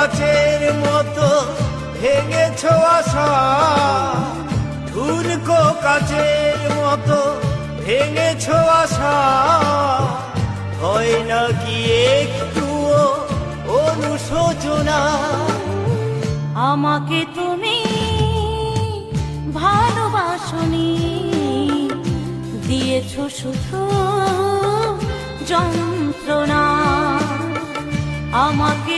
কাচের মতো ভেঙেছ আশা, ঠুনকো কাচের মতো ভেঙেছ আশা, হয় না কি একটুও অনুশোচনা? আমাকে তুমি ভালোবাসনি, দিয়েছ শুধু যন্ত্রণা। আমাকে